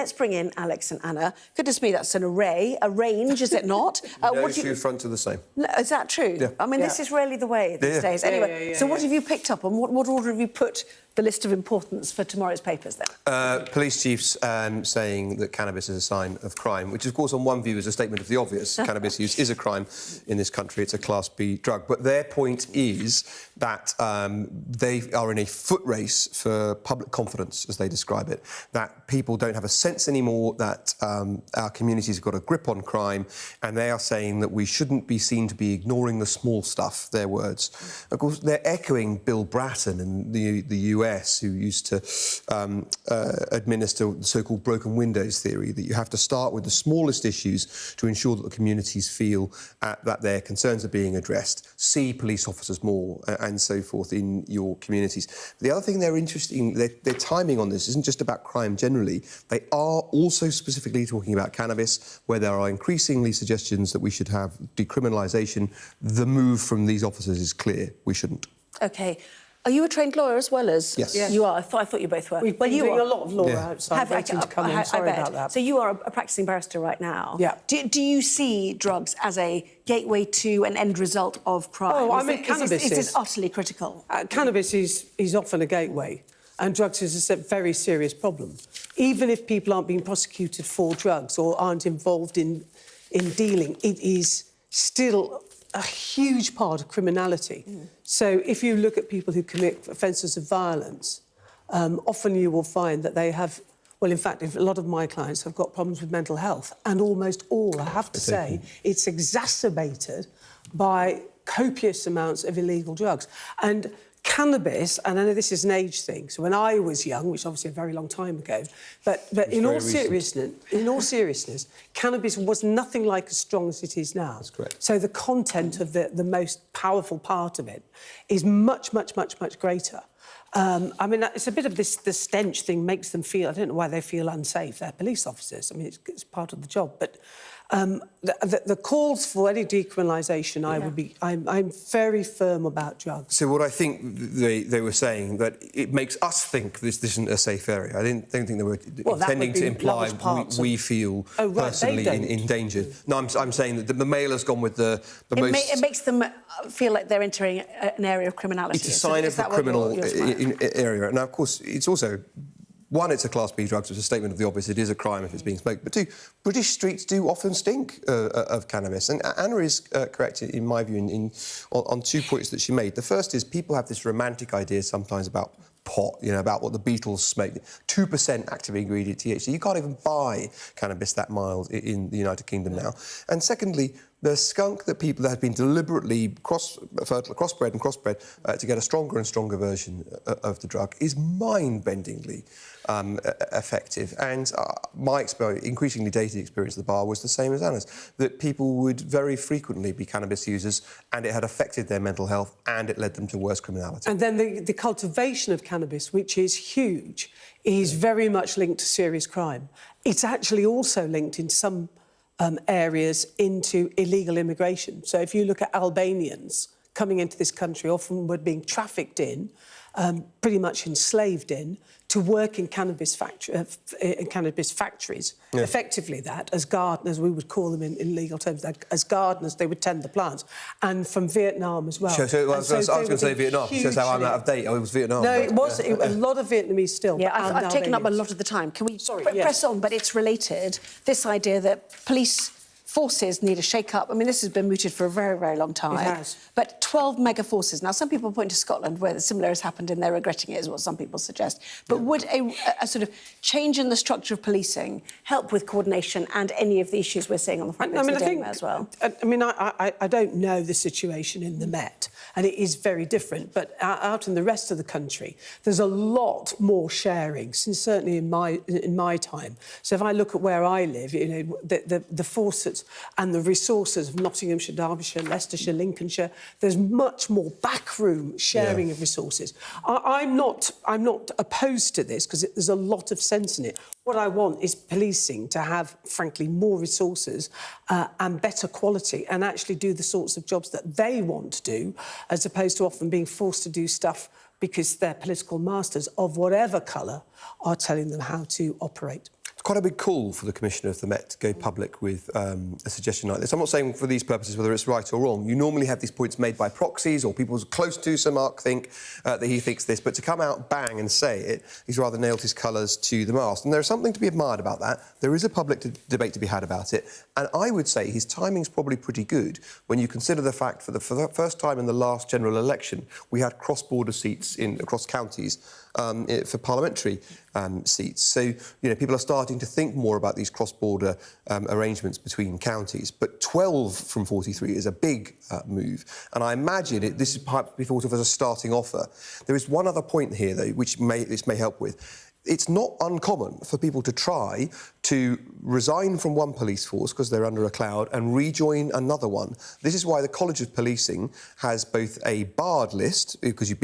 Let's bring in Alex and Anna. Goodness me, that's an array, a range, is it not? No two fronts are the same. Is that true? Yeah. I mean, this is really the way these days. Anyway, so what have you picked up on? What order have you put the list of importance for tomorrow's papers, then? Police chiefs saying that cannabis is a sign of crime, which, of course, on one view is a statement of the obvious. Cannabis use is a crime in this country. It's a Class B drug. But their point is that they are in a foot race for public confidence, as they describe it, that people don't have a sense anymore that our communities have got a grip on crime, and they are saying that we shouldn't be seen to be ignoring the small stuff, their words. Of course, they're echoing Bill Bratton in the US, who used to administer the so-called broken windows theory, that you have to start with the smallest issues to ensure that the communities feel that their concerns are being addressed. See police officers more and so forth in your communities. The other thing they're interesting, their timing on this isn't just about crime generally. They are also specifically talking about cannabis, where there are increasingly suggestions that we should have decriminalisation. The move from these officers is clear. We shouldn't. OK. Are you a trained lawyer as well as... Yes. You are? I thought you both were. We've been doing a lot of law outside, waiting to come in. Sorry about that. So you are a practising barrister right now. Yeah. Do you see drugs as a gateway to an end result of crime? Oh, I mean, cannabis is this utterly critical? Cannabis is often a gateway, and drugs is a very serious problem. Even if people aren't being prosecuted for drugs or aren't involved in dealing, it is still a huge part of criminality. So if you look at people who commit offences of violence, often you will find that they have... Well, in fact, a lot of my clients have got problems with mental health, and almost all, I have to say, it's exacerbated by copious amounts of illegal drugs. And cannabis, and I know this is an age thing, so when I was young, which is obviously a very long time ago, but in all seriousness, cannabis was nothing like as strong as it is now. That's correct. So the content of the most powerful part of it is much, much, much, much greater. I mean, it's a bit of this, the stench thing makes them feel... I don't know why they feel unsafe. They're police officers. I mean, it's part of the job. But the calls for any decriminalisation, I'm very firm about drugs. So what I think they were saying, that it makes us think this isn't a safe area. I don't think they were intending to imply we feel personally endangered. No, I'm saying that the Mail has gone with the most... It makes them feel like they're entering an area of criminality. It's a sign of the criminal area. Now, of course, it's also... One, it's a Class B drug, so it's a statement of the obvious. It is a crime if it's being smoked. But two, British streets do often stink of cannabis. And Anna is correct, in my view, on 2 points that she made. The first is people have this romantic idea sometimes about pot, you know, about what the Beatles smoked. 2% active ingredient THC. You can't even buy cannabis that mild in the United Kingdom now. And secondly, the skunk that have been deliberately crossbred to get a stronger and stronger version of the drug is mind-bendingly effective. And my increasingly dated experience at the bar was the same as Anna's, that people would very frequently be cannabis users, and it had affected their mental health, and it led them to worse criminality. And then the cultivation of cannabis, which is huge, is very much linked to serious crime. It's actually also linked in some areas into illegal immigration. So if you look at Albanians coming into this country, often were being trafficked in, pretty much enslaved in, to work in cannabis factories, effectively that, as gardeners, we would call them in legal terms, as gardeners, they would tend the plants, and from Vietnam as well. I was going to say Vietnam. Shows how I'm out of date. Oh, it was Vietnam. No, it was a lot of Vietnamese still. Yeah, I've taken up a lot of the time. Can we press on? But it's related, this idea that police forces need a shake-up. I mean, this has been mooted for a very, very long time. It has. But 12 mega forces. Now, some people point to Scotland, where similar has happened and they're regretting it, is what some people suggest. But would a sort of change in the structure of policing help with coordination and any of the issues we're seeing on the front lines of the day as well? I mean, I don't know the situation in the Met, and it is very different. But out in the rest of the country, there's a lot more sharing, certainly in my time. So if I look at where I live, you know, the forces and the resources of Nottinghamshire, Derbyshire, Leicestershire, Lincolnshire, there's much more backroom sharing of resources. I'm not opposed to this because there's a lot of sense in it. What I want is policing to have, frankly, more resources and better quality, and actually do the sorts of jobs that they want to do, as opposed to often being forced to do stuff because their political masters of whatever colour are telling them how to operate. It's quite a big call for the Commissioner of the Met to go public with a suggestion like this. I'm not saying for these purposes whether it's right or wrong. You normally have these points made by proxies or people close to Sir Mark think that he thinks this, but to come out bang and say it, he's rather nailed his colours to the mast. And there's something to be admired about that. There is a public debate to be had about it. And I would say his timing's probably pretty good when you consider the fact for the first time in the last general election, we had cross-border seats across counties for parliamentary seats. So, you know, people are starting to think more about these cross-border arrangements between counties. But 12 from 43 is a big move. And I imagine this is perhaps be thought of as a starting offer. There is one other point here, though, which this may help with. It's not uncommon for people to try to resign from one police force because they're under a cloud and rejoin another one. This is why the College of Policing has both a barred list, because you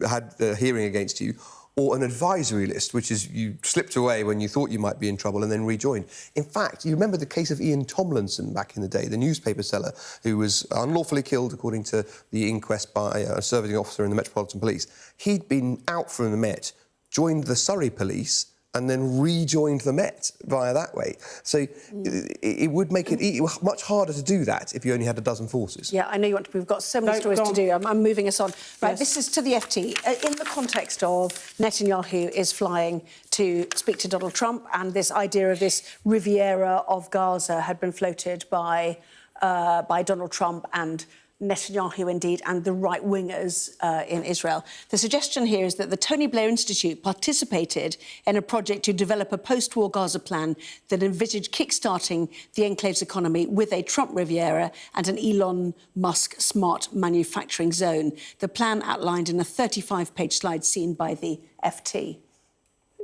had a hearing against you, or an advisory list, which is you slipped away when you thought you might be in trouble and then rejoined. In fact, you remember the case of Ian Tomlinson back in the day, the newspaper seller who was unlawfully killed, according to the inquest by a serving officer in the Metropolitan Police. He'd been out from the Met, joined the Surrey Police and then rejoined the Met via that way. So it would make it much harder to do that if you only had a dozen forces. Yeah, I know you want to... We've got so many stories to do. I'm moving us on. Right, yes. This is to the FT. In the context of Netanyahu is flying to speak to Donald Trump, and this idea of this Riviera of Gaza had been floated by Donald Trump and Netanyahu, indeed, and the right-wingers in Israel. The suggestion here is that the Tony Blair Institute participated in a project to develop a post-war Gaza plan that envisaged kick-starting the enclave's economy with a Trump Riviera and an Elon Musk smart manufacturing zone. The plan outlined in a 35-page slide seen by the FT.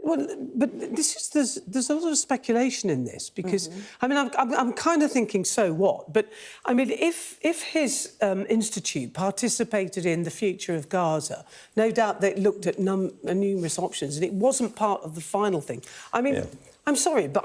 Well, but there's a lot of speculation in this because, I mean, I'm kind of thinking, so what? But, I mean, if his institute participated in the future of Gaza, no doubt they looked at numerous options and it wasn't part of the final thing. I mean, I'm sorry, but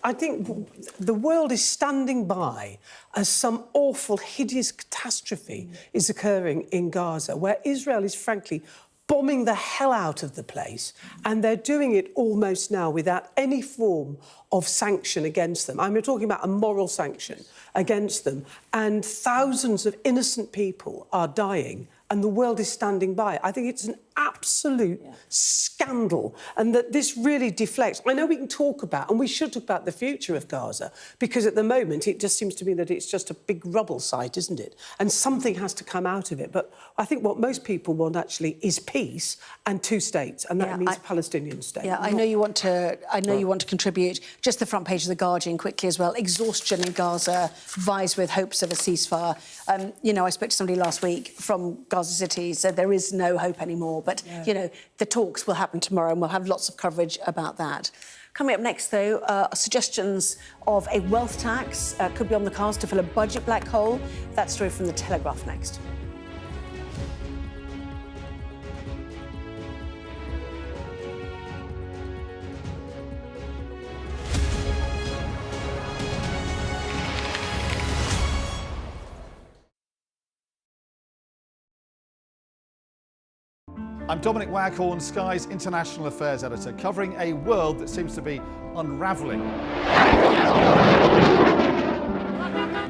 I think the world is standing by as some awful, hideous catastrophe is occurring in Gaza, where Israel is, frankly, bombing the hell out of the place, and they're doing it almost now without any form of sanction against them. I'm talking about a moral sanction against them, and thousands of innocent people are dying, and the world is standing by. I think it's an absolute scandal, and that this really deflects. I know we can talk about, and we should talk about the future of Gaza, because at the moment it just seems to me that it's just a big rubble site, isn't it? And something has to come out of it. But I think what most people want actually is peace and two states, and that means a Palestinian state. Yeah, I know you want to. I know you want to contribute. Just the front page of the Guardian quickly as well. Exhaustion in Gaza vies with hopes of a ceasefire. You know, I spoke to somebody last week from Gaza City, said there is no hope anymore. But, you know, the talks will happen tomorrow and we'll have lots of coverage about that. Coming up next, though, suggestions of a wealth tax could be on the cards to fill a budget black hole. That story from The Telegraph next. I'm Dominic Waghorn, Sky's International Affairs Editor, covering a world that seems to be unravelling.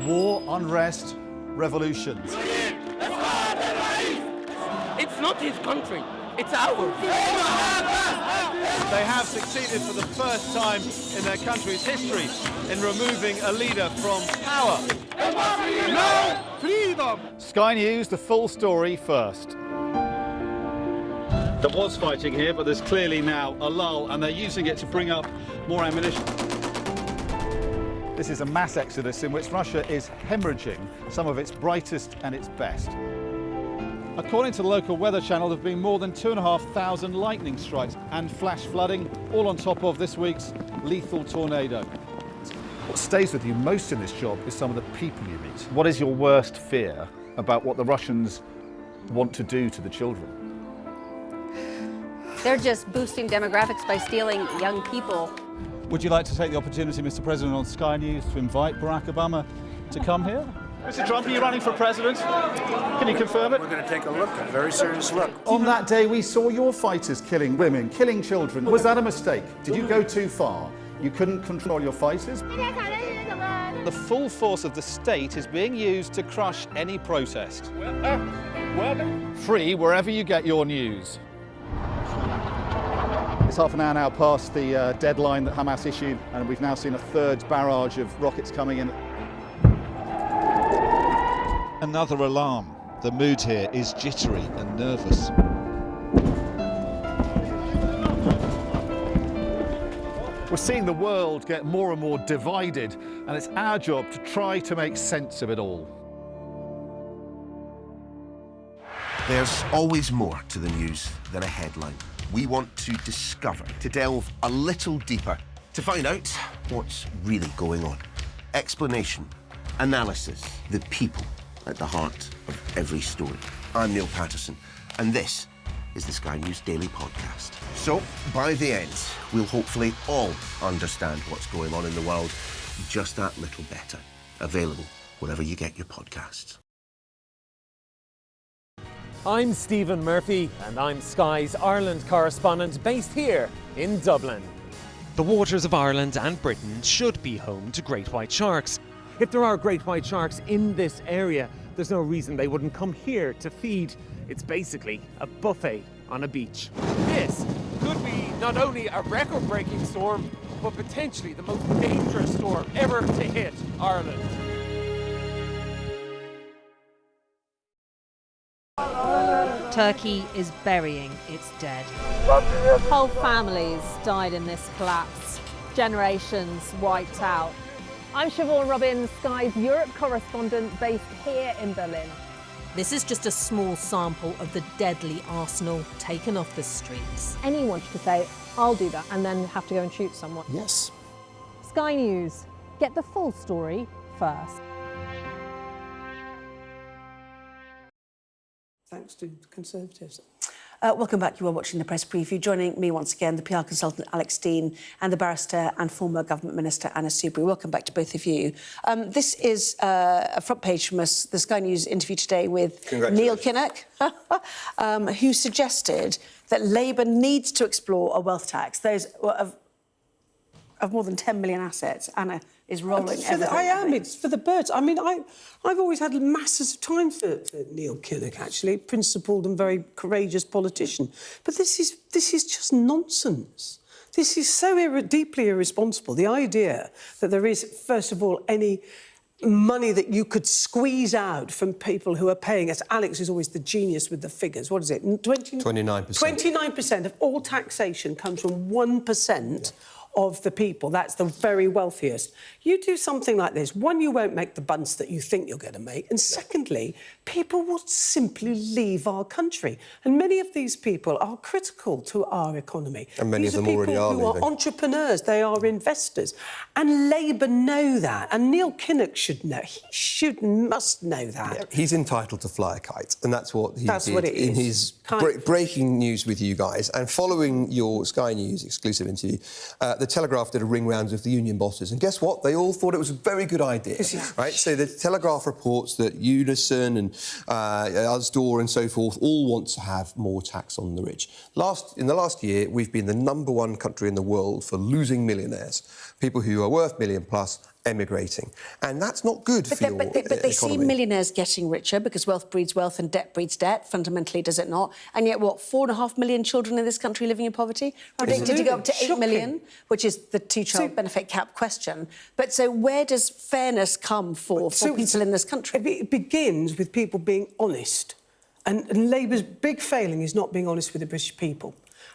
War, unrest, revolutions. It's not his country, it's ours. They have succeeded for the first time in their country's history in removing a leader from power. No freedom! Sky News, the full story first. There was fighting here, but there's clearly now a lull, and they're using it to bring up more ammunition. This is a mass exodus in which Russia is hemorrhaging some of its brightest and its best. According to the local weather channel, there have been more than 2,500 lightning strikes and flash flooding, all on top of this week's lethal tornado. What stays with you most in this job is some of the people you meet. What is your worst fear about what the Russians want to do to the children? They're just boosting demographics by stealing young people. Would you like to take the opportunity, Mr. President, on Sky News to invite Barack Obama to come here? Mr. Trump, are you running for president? Can you confirm it? We're going to take a look, a very serious look. On that day, we saw your fighters killing women, killing children. Was that a mistake? Did you go too far? You couldn't control your fighters? The full force of the state is being used to crush any protest. Free wherever you get your news. It's half an hour now past the deadline that Hamas issued, and we've now seen a third barrage of rockets coming in. Another alarm. The mood here is jittery and nervous. We're seeing the world get more and more divided, and it's our job to try to make sense of it all. There's always more to the news than a headline. We want to discover, to delve a little deeper, to find out what's really going on. Explanation, analysis, the people at the heart of every story. I'm Neil Patterson, and this is the Sky News Daily Podcast. So, by the end, we'll hopefully all understand what's going on in the world just that little better. Available wherever you get your podcasts. I'm Stephen Murphy, and I'm Sky's Ireland correspondent based here in Dublin. The waters of Ireland and Britain should be home to great white sharks. If there are great white sharks in this area, there's no reason they wouldn't come here to feed. It's basically a buffet on a beach. This could be not only a record-breaking storm, but potentially the most dangerous storm ever to hit Ireland. Turkey is burying its dead. Whole families died in this collapse. Generations wiped out. I'm Siobhan Robbins, Sky's Europe correspondent based here in Berlin. This is just a small sample of the deadly arsenal taken off the streets. Anyone could say, I'll do that, and then have to go and shoot someone. Yes. Sky News, get the full story first. Thanks to the Conservatives. Welcome back. You are watching the press preview. Joining me once again, the PR consultant Alex Dean and the barrister and former government minister Anna Soubry. Welcome back to both of you. This is a front page from us, the Sky News interview today with Neil Kinnock, who suggested that Labour needs to explore a wealth tax. Those of more than 10 million assets. Anna is rolling everything. It's for the birds. I mean, I've always had masses of time for Neil Kinnock, actually, principled and very courageous politician. But this is just nonsense. This is so deeply irresponsible. The idea that there is, first of all, any money that you could squeeze out from people who are paying, as Alex is always the genius with the figures, what is it? 29%. 29% of all taxation comes from 1% of the people. That's the very wealthiest. You do something like this, one, you won't make the bunts that you think you're going to make, and secondly, people will simply leave our country. And many of these people are critical to our economy. And many of them already are leaving. These are people who are entrepreneurs, they are investors. And Labour know that, and Neil Kinnock should know. He must know that. Yeah, he's entitled to fly a kite, and that's what he did it is. in his breaking news with you guys. And following your Sky News exclusive interview, the Telegraph did a ring round of the union bosses, and guess what? They all thought it was a very good idea, right? So the Telegraph reports that Unison and Usdaw and so forth all want to have more tax on the rich. In the last year, we've been the #1 country in the world for losing millionaires, people who are worth million plus emigrating, and that's not good for your But they see economy. millionaires getting richer because wealth breeds wealth and debt breeds debt. Fundamentally, does it not? And yet, 4.5 million children in this country living in poverty, predicted to go up to 8 million, which is the two-child benefit cap question. But so, where does fairness come for people in this country? It begins with people being honest, and Labour's big failing is not being honest with the British people.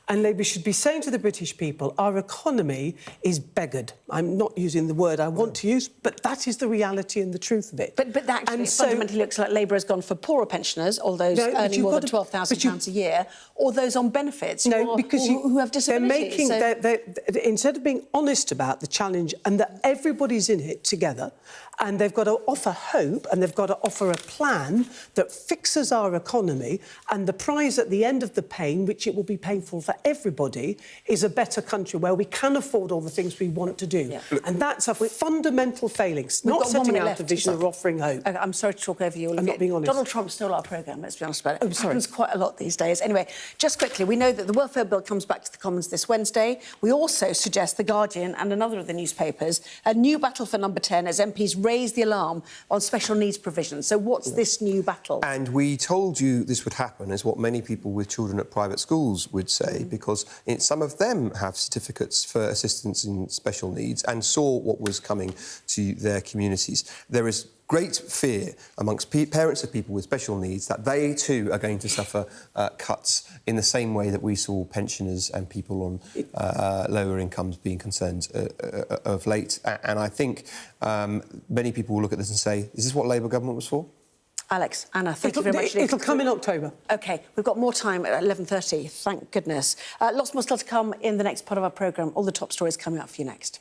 And Labour should be saying to the British people, our economy is beggared. I'm not using the word I want to use, but that is the reality and the truth of it. But that actually fundamentally looks like Labour has gone for poorer pensioners, or those earning more than £12,000 a year, or those on benefits, who have disabilities. Instead of being honest about the challenge and that everybody's in it together, and they've got to offer hope and they've got to offer a plan that fixes our economy, and the prize at the end of the pain, which it will be painful for for everybody is a better country where we can afford all the things we want to do. Yeah. And that's a fundamental failing. Not got 1 setting minute out left, a vision or offering hope. I'm sorry to talk over you. I'm not being honest. Donald Trump stole our programme, let's be honest about it. Oh, sorry. It happens quite a lot these days. Anyway, just quickly, we know that the welfare bill comes back to the Commons this Wednesday. We also suggest The Guardian and another of the newspapers a new battle for number 10 as MPs raise the alarm on special needs provisions. So what's this new battle? And we told you this would happen, is what many people with children at private schools would say, because some of them have certificates for assistance in special needs and saw what was coming to their communities. There is great fear amongst parents of people with special needs that they too are going to suffer cuts in the same way that we saw pensioners and people on lower incomes being concerned of late. And I think many people will look at this and say, is this what Labour government was for? Alex, Anna, thank you very much. It'll come in October. OK, we've got more time at 11:30, thank goodness. Lots more still to come in the next part of our programme. All the top stories coming up for you next.